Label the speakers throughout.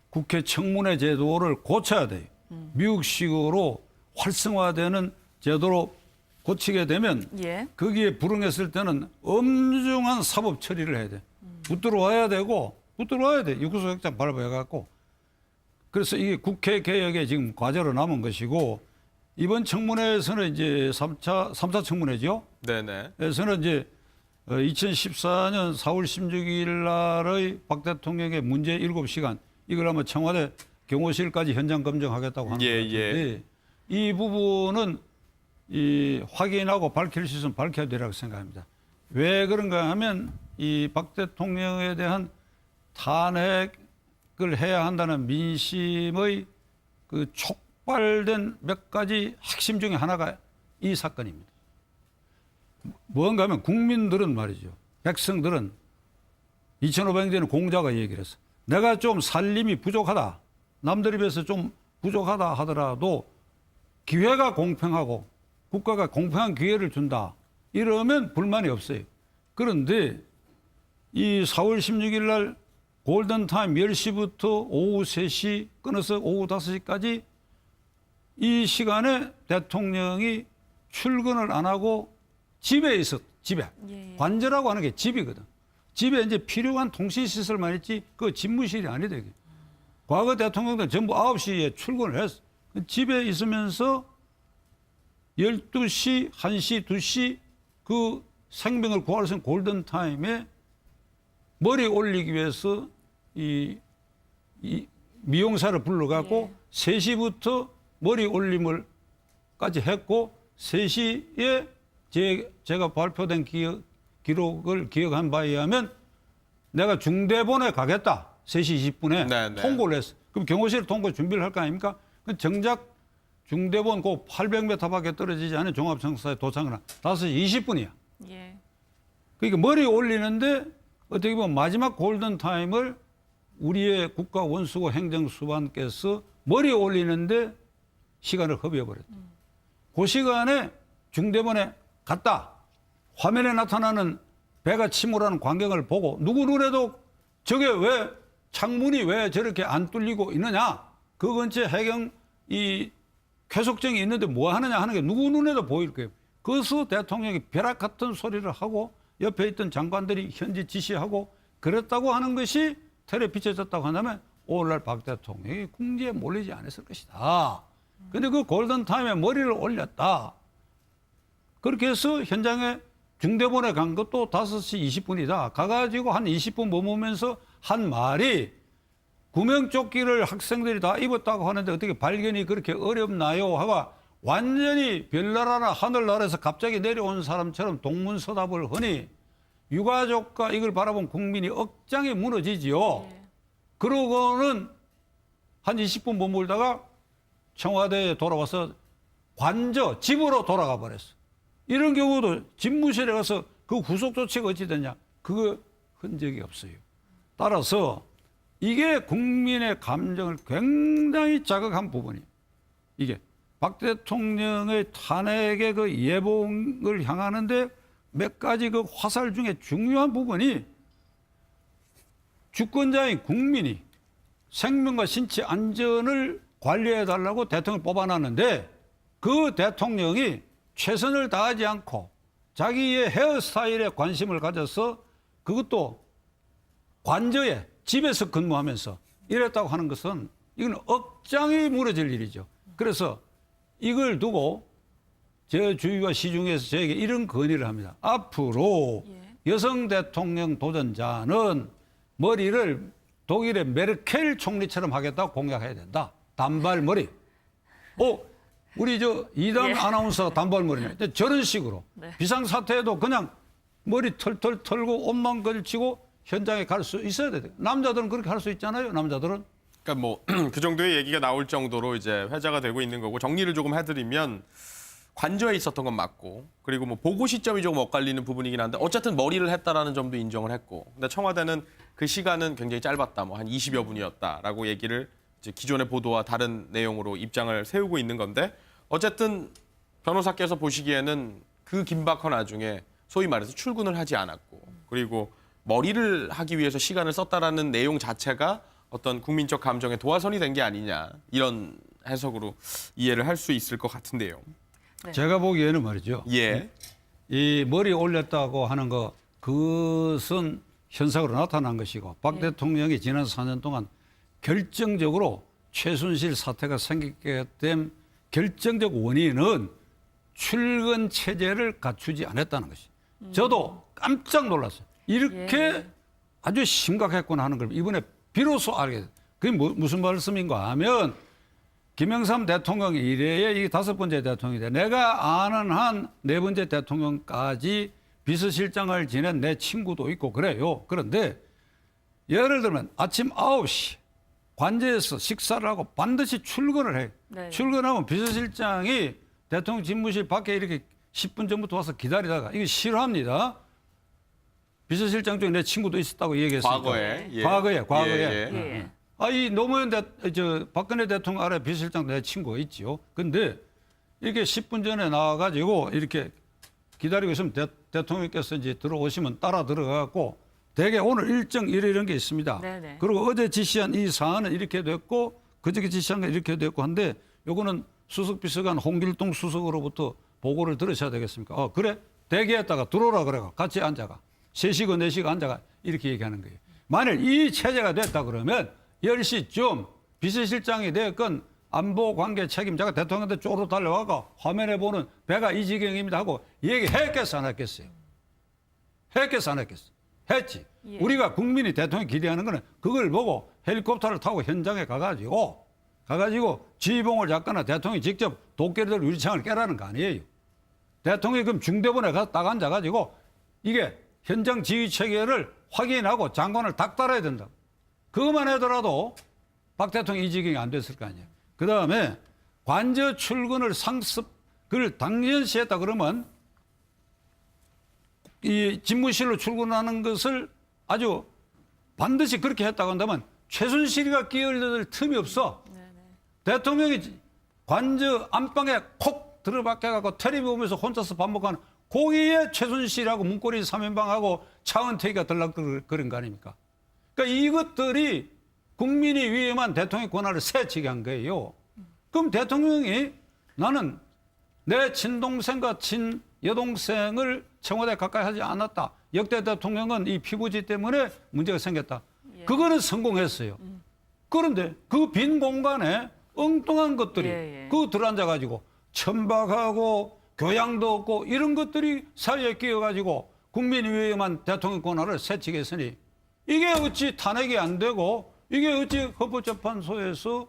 Speaker 1: 국회 청문회 제도를 고쳐야 돼요. 미국식으로 활성화되는 제도로 고치게 되면
Speaker 2: 예.
Speaker 1: 거기에 불응했을 때는 엄중한 사법 처리를 해야 돼. 붙들어 와야 되고 붙들어 돼. 육구소격장 발부해갖고. 그래서 이게 국회 개혁에 지금 과제로 남은 것이고 이번 청문회에서는 이제 3차 청문회죠.
Speaker 3: 네네.
Speaker 1: 에서는 이제 2014년 4월 16일 날의 박 대통령의 문제 7시간 이걸 아마 청와대 경호실까지 현장 검증하겠다고 하는 것 같은데 이 부분은 확인하고 밝힐 수 있으면 밝혀야 되라고 생각합니다. 왜 그런가 하면 이 박 대통령에 대한 탄핵을 해야 한다는 민심의 그 촉발된 몇 가지 핵심 중에 하나가 이 사건입니다. 뭔가 하면 국민들은 말이죠. 백성들은 2,500년 공자가 얘기를 했어. 내가 좀 살림이 부족하다. 남들에 비해서 좀 부족하다 하더라도 기회가 공평하고 국가가 공평한 기회를 준다. 이러면 불만이 없어요. 그런데 이 4월 16일 날 골든타임 10시부터 오후 3시 끊어서 오후 5시까지 이 시간에 대통령이 출근을 안 하고 집에 집에.
Speaker 2: 예.
Speaker 1: 관저라고 하는 게 집이거든. 집에 이제 필요한 통신시설만 있지 그 집무실이 아니다. 과거 대통령들 전부 9시에 출근을 했어. 집에 있으면서 12시, 1시, 2시 그 생명을 구할 수 있는 골든타임에 머리 올리기 위해서 이 미용사를 불러갖고 3시부터 머리 올림을까지 했고 3시에 제가 발표된 기록을 기억한 바에 의하면 내가 중대본에 가겠다. 3시 20분에
Speaker 3: 네네.
Speaker 1: 통보를 했어. 그럼 경호실 통보 준비를 할 거 아닙니까? 정작 중대본 그 800m밖에 떨어지지 않은 종합청사에 도착을 한 5시 20분이야.
Speaker 2: 예.
Speaker 1: 그러니까 머리 올리는데 어떻게 보면 마지막 골든타임을 우리의 국가 원수고 행정수반께서 머리 올리는데 시간을 허비해버렸다. 그 시간에 중대본에 갔다. 화면에 나타나는 배가 침몰하는 광경을 보고 누구 눈에도 저게 왜 창문이 왜 저렇게 안 뚫리고 있느냐. 그 근처에 해경 이 쾌속정이 있는데 뭐 하느냐 하는 게 누구 눈에도 보일 거예요. 그래서 대통령이 벼락 같은 소리를 하고 옆에 있던 장관들이 현지 지시하고 그랬다고 하는 것이 텔레 비춰졌다고 한다면 오늘날 박 대통령이 궁지에 몰리지 않았을 것이다. 근데 그 골든타임에 머리를 올렸다. 그렇게 해서 현장에 중대본에 간 것도 5시 20분이다. 가가지고 한 20분 머무면서 한 말이 구명조끼를 학생들이 다 입었다고 하는데 어떻게 발견이 그렇게 어렵나요? 하고 완전히 별나라나 하늘나라에서 갑자기 내려온 사람처럼 동문서답을 하니 유가족과 이걸 바라본 국민이 억장이 무너지지요. 그러고는 한 20분 머물다가 청와대에 돌아와서 관저 집으로 돌아가 버렸어. 이런 경우도 집무실에 가서 그 후속 조치가 어찌 됐냐? 그거 흔적이 없어요. 따라서 이게 국민의 감정을 굉장히 자극한 부분이에요. 이게 박 대통령의 탄핵의 그 예봉을 향하는데 몇 가지 그 화살 중에 중요한 부분이 주권자인 국민이 생명과 신체 안전을 관리해달라고 대통령을 뽑아놨는데 그 대통령이 최선을 다하지 않고 자기의 헤어스타일에 관심을 가져서 그것도 관저에 집에서 근무하면서 이랬다고 하는 것은 이건 억장이 무너질 일이죠. 그래서 이걸 두고 제 주위와 시중에서 저에게 이런 건의를 합니다. 앞으로 여성 대통령 도전자는 머리를 독일의 메르켈 총리처럼 하겠다고 공약해야 된다. 단발머리. 우리 이담 아나운서가 단발머리네. 저런 식으로 비상사태에도 그냥 머리 털털 털고 옷만 걸치고 현장에 갈 수 있어야 돼. 남자들은 그렇게 할 수 있잖아요. 남자들은.
Speaker 3: 그러니까 뭐 그 정도의 얘기가 나올 정도로 이제 회자가 되고 있는 거고 정리를 조금 해드리면 관저에 있었던 건 맞고 그리고 뭐 보고 시점이 조금 엇갈리는 부분이긴 한데 어쨌든 머리를 했다라는 점도 인정을 했고 근데 청와대는 그 시간은 굉장히 짧았다. 뭐 한 20여 분이었다라고 얘기를 이제 기존의 보도와 다른 내용으로 입장을 세우고 있는 건데 어쨌든 변호사께서 보시기에는 그 긴박한 와중에 소위 말해서 출근을 하지 않았고 그리고 머리를 하기 위해서 시간을 썼다라는 내용 자체가 어떤 국민적 감정의 도화선이 된 게 아니냐 이런 해석으로 이해를 할 수 있을 것 같은데요.
Speaker 2: 네.
Speaker 1: 제가 보기에는 말이죠.
Speaker 3: 예.
Speaker 1: 이 머리 올렸다고 하는 거 그것은 현상으로 나타난 것이고 박 대통령이 지난 4년 동안 결정적으로 최순실 사태가 생기게 된 결정적 원인은 출근 체제를 갖추지 않았다는 것이. 저도 깜짝 놀랐어요. 이렇게 아주 심각했구나 하는 걸 이번에 비로소 알게 됐어요. 그게 무슨 말씀인가 하면 김영삼 대통령이 이래야 이게 5번째 대통령인데 내가 아는 한 4번째 대통령까지 비서실장을 지낸 내 친구도 있고 그래요. 그런데 예를 들면 아침 9시 관제에서 식사를 하고 반드시 출근을 해요.
Speaker 2: 네.
Speaker 1: 출근하면 비서실장이 대통령 집무실 밖에 이렇게 10분 전부터 와서 기다리다가 이게 싫어합니다. 비서실장 중에 내 친구도 있었다고 얘기했으니까.
Speaker 3: 과거에. 예.
Speaker 1: 과거에.
Speaker 3: 예, 예.
Speaker 2: 예.
Speaker 1: 이 노무현 박근혜 대통령 아래 비서실장 내 친구가 있지요. 근데 이렇게 10분 전에 나와가지고 이렇게 기다리고 있으면 대통령께서 이제 들어오시면 따라 들어가고 대개 오늘 일정 이런 게 있습니다.
Speaker 2: 네네.
Speaker 1: 그리고 어제 지시한 이 사안은 이렇게 됐고 그저께 지시한 건 이렇게 됐고 한데 요거는 수석비서관 홍길동 수석으로부터 보고를 들으셔야 되겠습니까? 그래? 대기했다가 들어오라 그래가 같이 앉아가. 3시간 4시간 앉아가 이렇게 얘기하는 거예요. 만일 이 체제가 됐다 그러면 10시쯤 비서실장이 됐건 안보관계 책임자가 대통령한테 쪼로 달려와가 화면에 보는 배가 이 지경입니다 하고 얘기했겠어 안 했겠어요? 했겠어 안 했겠어? 했지.
Speaker 2: 예.
Speaker 1: 우리가 국민이 대통령이 기대하는 거는 그걸 보고 헬리콥터를 타고 현장에 가가지고 지휘봉을 잡거나 대통령이 직접 도끼를 유리창을 깨라는 거 아니에요. 대통령이 그럼 중대본에 가서 딱 앉아가지고 이게 현장 지휘 체계를 확인하고 장관을 닥달해야 된다. 그것만 하더라도 박 대통령이 이 지경이 안 됐을 거 아니에요. 그 다음에 관저 출근을 그걸 당연시했다 그러면 이 집무실로 출근하는 것을 아주 반드시 그렇게 했다고 한다면 최순실이가 끼어들 틈이 없어. 대통령이 관저 안방에 콕 들어박혀갖고 텔레비 보면서 혼자서 밥 먹고 하는 거기에 최순실하고 문고리 3인방하고 차은택이가 들락거린 거 아닙니까? 그러니까 이것들이 국민이 위임한 대통령의 권한을 세치게 한 거예요. 그럼 대통령이 나는 내 친동생과 친여동생을 청와대 가까이 하지 않았다. 역대 대통령은 이 피부지 때문에 문제가 생겼다. 그거는 성공했어요. 그런데 그 빈 공간에 엉뚱한 것들이 그거 들어앉아가지고 천박하고 교양도 없고 이런 것들이 사회에 끼어가지고 국민이 위임한 대통령 권한을 세치게 했으니 이게 어찌 탄핵이 안 되고 이게 어찌 헌법재판소에서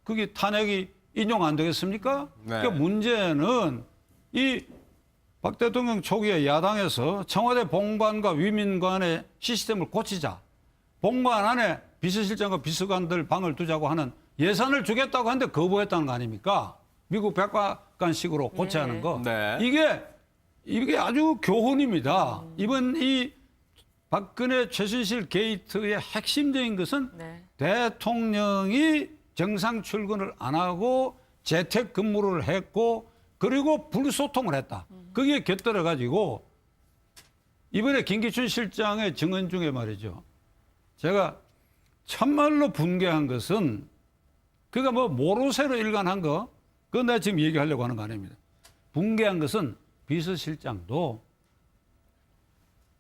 Speaker 1: 그게 탄핵이 인용 안 되겠습니까?
Speaker 3: 네.
Speaker 1: 그러니까 문제는 이 박 대통령 초기에 야당에서 청와대 본관과 위민관의 시스템을 고치자. 본관 안에 비서실장과 비서관들 방을 두자고 하는 예산을 주겠다고 하는데 거부했다는 거 아닙니까? 미국 백악관식으로 고쳐야 하는 거.
Speaker 3: 네.
Speaker 1: 이게 아주 교훈입니다. 이번 이 박근혜 최순실 게이트의 핵심적인 것은 대통령이 정상 출근을 안 하고 재택 근무를 했고 그리고 불소통을 했다. 그게 곁들여 가지고 이번에 김기춘 실장의 증언 중에 말이죠. 제가 참말로 분개한 것은 그가 뭐 모로세로 일관한 거 그건 내가 지금 얘기하려고 하는 거 아닙니다. 분개한 것은 비서실장도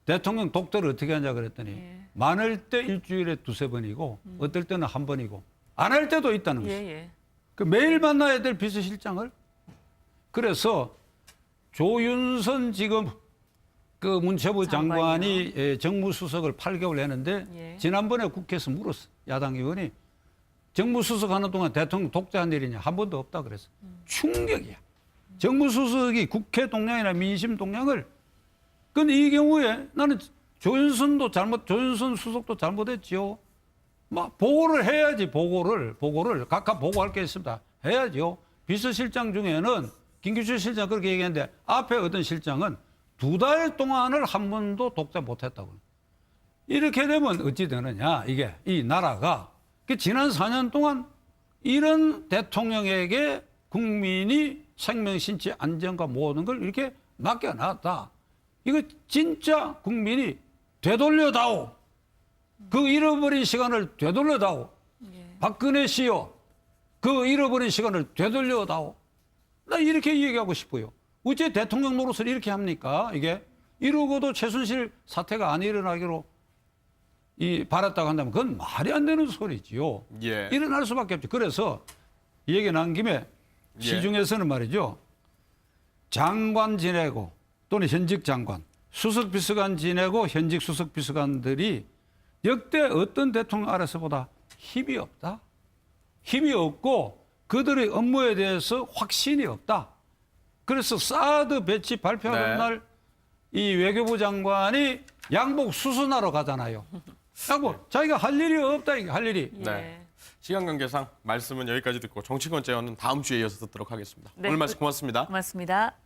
Speaker 1: 대통령 독대를 어떻게 하냐 그랬더니 많을 때 일주일에 2-3번이고 어떨 때는 1번이고 안 할 때도 있다는 거죠. 그 매일 만나야 될 비서실장을 그래서 조윤선 지금 그 문체부 장관이 정무수석을 8개월 했는데 지난번에 국회에서 물었어. 야당 의원이 정무수석 하는 동안 대통령 독재한 일이냐 한 번도 없다 그래서 충격이야. 정무수석이 국회 동향이나 민심 동향을 근데 이 경우에 나는 조윤선 수석도 잘못했지요. 막 보고를 해야지 보고를 각각 보고할 게 있습니다. 해야죠. 비서실장 중에는 김기춘 실장 그렇게 얘기했는데 앞에 어떤 실장은 2달 동안을 한 번도 독재 못했다고. 이렇게 되면 어찌 되느냐 이게 이 나라가 지난 4년 동안 이런 대통령에게 국민이 생명 신체 안전과 모든 걸 이렇게 맡겨놨다. 이거 진짜 국민이 되돌려다오. 그 잃어버린 시간을 되돌려다오. 박근혜 씨요. 그 잃어버린 시간을 되돌려다오. 나 이렇게 얘기하고 싶어요. 어째 대통령 노릇을 이렇게 합니까? 이게 이러고도 최순실 사태가 안 일어나기로 바랐다고 한다면 그건 말이 안 되는 소리지요.
Speaker 3: 예.
Speaker 1: 일어날 수밖에 없죠. 그래서 이 얘기 나온 김에 시중에서는 말이죠. 장관 지내고 또는 현직 장관, 수석 비서관 지내고 현직 수석 비서관들이 역대 어떤 대통령 아래서보다 힘이 없다. 힘이 없고 그들의 업무에 대해서 확신이 없다. 그래서 사드 배치 발표하는
Speaker 3: 네.
Speaker 1: 날 이 외교부 장관이 양복 수순하러 가잖아요. 양복 자기가 할 일이 없다 이게 할 일이.
Speaker 3: 네. 시간 관계상 말씀은 여기까지 듣고 정치권 제어는 다음 주에 이어서 듣도록 하겠습니다.
Speaker 2: 네.
Speaker 3: 오늘 말씀 고맙습니다.
Speaker 2: 고맙습니다.